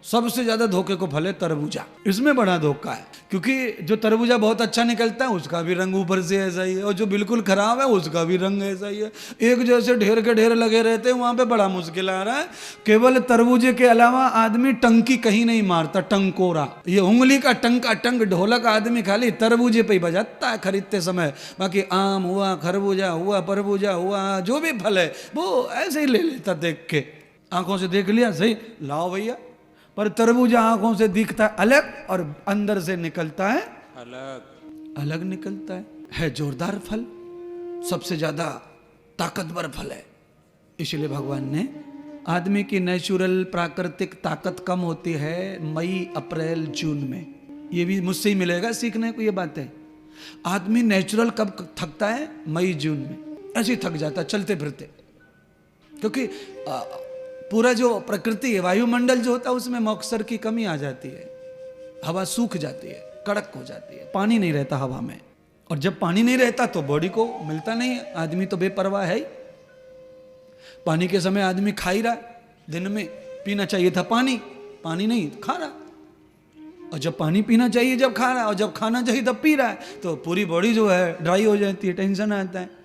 सबसे ज्यादा धोखे को फल है तरबूजा, इसमें बड़ा धोखा है। क्योंकि जो तरबूजा बहुत अच्छा निकलता है उसका भी रंग ऊपर से ऐसा ही है, और जो बिल्कुल खराब है उसका भी रंग ऐसा ही है। एक जैसे ढेर के ढेर लगे रहते हैं, वहां पे बड़ा मुश्किल आ रहा है। केवल तरबूजे के अलावा आदमी टंकी कहीं नहीं मारता, टंकोरा, ये उंगली का टंका टंक ढोलक आदमी खाली तरबूजे पे ही बजाता है खरीदते समय। बाकी आम हुआ, खरबूजा हुआ, परबूजा हुआ, जो भी फल है वो ऐसे ही ले लेता, देख के आंखों से देख लिया, सही लाओ भैया। पर तरबूजा आंखों से दिखता है अलग और अंदर से निकलता है अलग, अलग निकलता है जोरदार फल, सबसे ज्यादा ताकतवर फल है। इसलिए भगवान ने, आदमी की नेचुरल प्राकृतिक ताकत कम होती है मई अप्रैल जून में। ये भी मुझसे ही मिलेगा सीखने को ये बातें। आदमी नेचुरल कब थकता है? मई जून में, ऐसे ही थक जाता चलते फिरते। क्योंकि पूरा जो प्रकृति है, वायुमंडल जो होता है उसमें मॉक्सर की कमी आ जाती है, हवा सूख जाती है, कड़क हो जाती है, पानी नहीं रहता हवा में। और जब पानी नहीं रहता तो बॉडी को मिलता नहीं है, आदमी तो बेपरवाह है ही। पानी के समय आदमी खा ही रहा, दिन में पीना चाहिए था पानी, पानी नहीं खा रहा। और जब पानी पीना चाहिए जब खा रहा है, और जब खाना चाहिए तब पी रहा है, तो पूरी बॉडी जो है ड्राई हो जाती है, टेंशन आता है।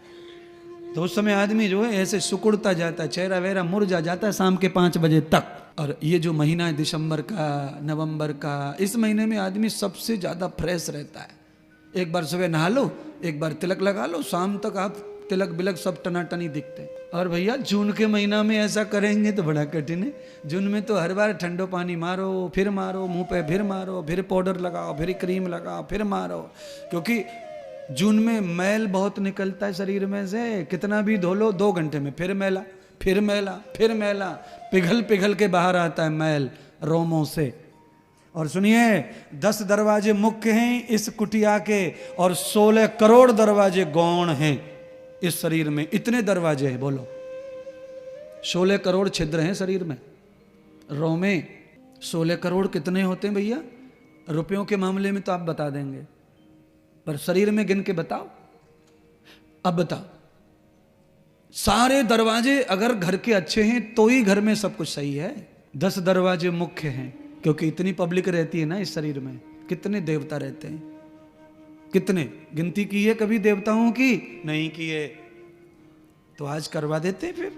तो उस समय आदमी जो है ऐसे सुकुड़ता जाता है, चेहरा वेहरा मुरझा जाता है शाम के 5 बजे तक। और ये जो महीना है दिसंबर का, नवंबर का, इस महीने में आदमी सबसे ज़्यादा फ्रेश रहता है। एक बार सुबह नहा लो, एक बार तिलक लगा लो, शाम तक आप तिलक बिलक सब टनाटनी दिखते हैं। और भैया जून के महीना में ऐसा करेंगे तो बड़ा कठिन है। जून में तो हर बार ठंडो पानी मारो, फिर मारो मुंह पे, फिर मारो, फिर पाउडर लगाओ, फिर क्रीम लगाओ, फिर मारो। क्योंकि जून में मैल बहुत निकलता है शरीर में से, कितना भी धो लो 2 घंटे में फिर मैला, फिर मैला, फिर मैला, पिघल पिघल के बाहर आता है मैल रोमों से। और सुनिए, 10 दरवाजे मुख्य हैं इस कुटिया के, और 16 करोड़ दरवाजे गौण हैं इस शरीर में। इतने दरवाजे हैं, बोलो 16 करोड़ छिद्र हैं शरीर में। रो में 16 करोड़ कितने होते हैं भैया? रुपयों के मामले में तो आप बता देंगे, पर शरीर में गिन के बताओ। अब बताओ, सारे दरवाजे अगर घर के अच्छे हैं तो ही घर में सब कुछ सही है। 10 दरवाजे मुख्य हैं, क्योंकि इतनी पब्लिक रहती है ना इस शरीर में। कितने देवता रहते हैं, कितने गिनती की है कभी देवताओं की? नहीं की है। तो आज करवा देते हैं, फिर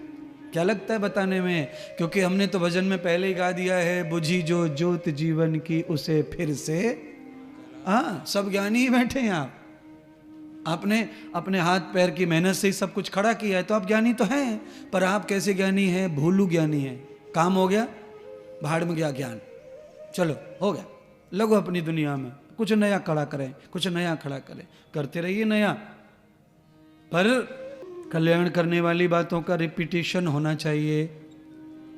क्या लगता है बताने में? क्योंकि हमने तो भजन में पहले ही गा दिया है, बुझी जो ज्योत जीवन की उसे फिर से। हाँ, सब ज्ञानी ही बैठे हैं आप। आपने अपने हाथ पैर की मेहनत से ही सब कुछ खड़ा किया है, तो आप ज्ञानी तो हैं। पर आप कैसे ज्ञानी हैं? भूलू ज्ञानी हैं। काम हो गया, भाड़ में गया ज्ञान, चलो हो गया, लगो अपनी दुनिया में, कुछ नया खड़ा करें, कुछ नया खड़ा करें, करते रहिए नया। पर कल्याण करने वाली बातों का रिपीटिशन होना चाहिए,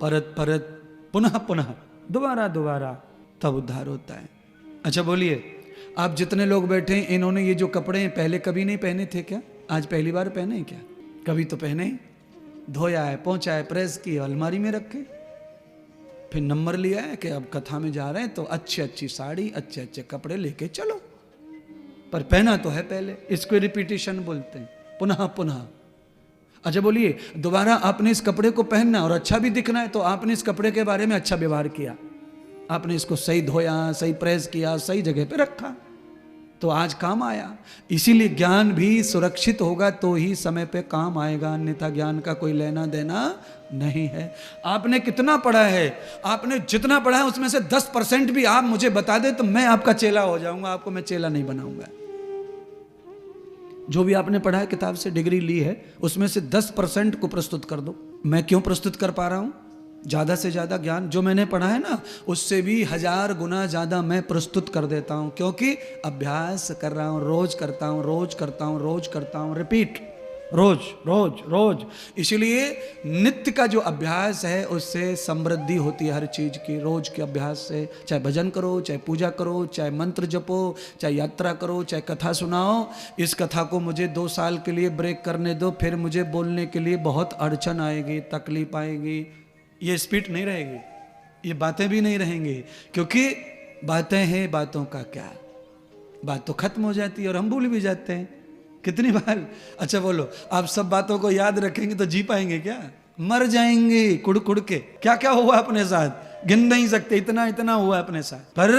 परत परत, पुनः पुनः, दोबारा दोबारा, तब उद्धार होता है। अच्छा बोलिए, आप जितने लोग बैठे हैं, इन्होंने ये जो कपड़े हैं पहले कभी नहीं पहने थे क्या? आज पहली बार पहने हैं क्या? कभी तो पहने, धोया है, पोंछा है, प्रेस किया, अलमारी में रखे, फिर नंबर लिया है कि अब कथा में जा रहे हैं तो अच्छी अच्छी साड़ी, अच्छे अच्छे कपड़े लेके चलो। पर पहना तो है पहले, इसको रिपीटिशन बोलते हैं, पुनः पुनः। अच्छा बोलिए, दोबारा आपने इस कपड़े को पहनना और अच्छा भी दिखना है, तो आपने इस कपड़े के बारे में अच्छा व्यवहार किया, आपने इसको सही धोया, सही प्रेस किया, सही जगह पे रखा, तो आज काम आया। इसीलिए ज्ञान भी सुरक्षित होगा तो ही समय पे काम आएगा, अन्यथा ज्ञान का कोई लेना देना नहीं है। आपने कितना पढ़ा है? आपने जितना पढ़ा है उसमें से 10% भी आप मुझे बता दे तो मैं आपका चेला हो जाऊंगा, आपको मैं चेला नहीं बनाऊंगा। जो भी आपने पढ़ा है, किताब से डिग्री ली है, उसमें से 10% को प्रस्तुत कर दो। मैं क्यों प्रस्तुत कर पा रहा हूं? ज़्यादा से ज़्यादा ज्ञान जो मैंने पढ़ा है ना, उससे भी 1000 गुना ज़्यादा मैं प्रस्तुत कर देता हूँ, क्योंकि अभ्यास कर रहा हूँ, रोज करता हूँ, रोज करता हूँ, रोज करता हूँ, रिपीट, रोज रोज रोज। इसलिए नित्य का जो अभ्यास है उससे समृद्धि होती है हर चीज़ की। रोज के अभ्यास से, चाहे भजन करो, चाहे पूजा करो, चाहे मंत्र जपो, चाहे यात्रा करो, चाहे कथा सुनाओ। इस कथा को मुझे 2 साल के लिए ब्रेक करने दो, फिर मुझे बोलने के लिए बहुत अड़चन आएगी, तकलीफ आएगी, ये स्पीड नहीं रहेगी, ये बातें भी नहीं रहेंगी, क्योंकि बातें हैं, बातों का क्या, बात तो खत्म हो जाती है और हम भूल भी जाते हैं कितनी बार। अच्छा बोलो, आप सब बातों को याद रखेंगे तो जी पाएंगे क्या? मर जाएंगे कुड़ कुड़ के। क्या क्या हुआ अपने साथ? गिन नहीं सकते, इतना इतना हुआ अपने साथ, पर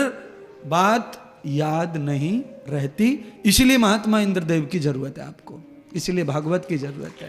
बात याद नहीं रहती। इसलिए महात्मा इंद्रदेव की जरूरत है आपको, इसलिए भागवत की जरूरत है।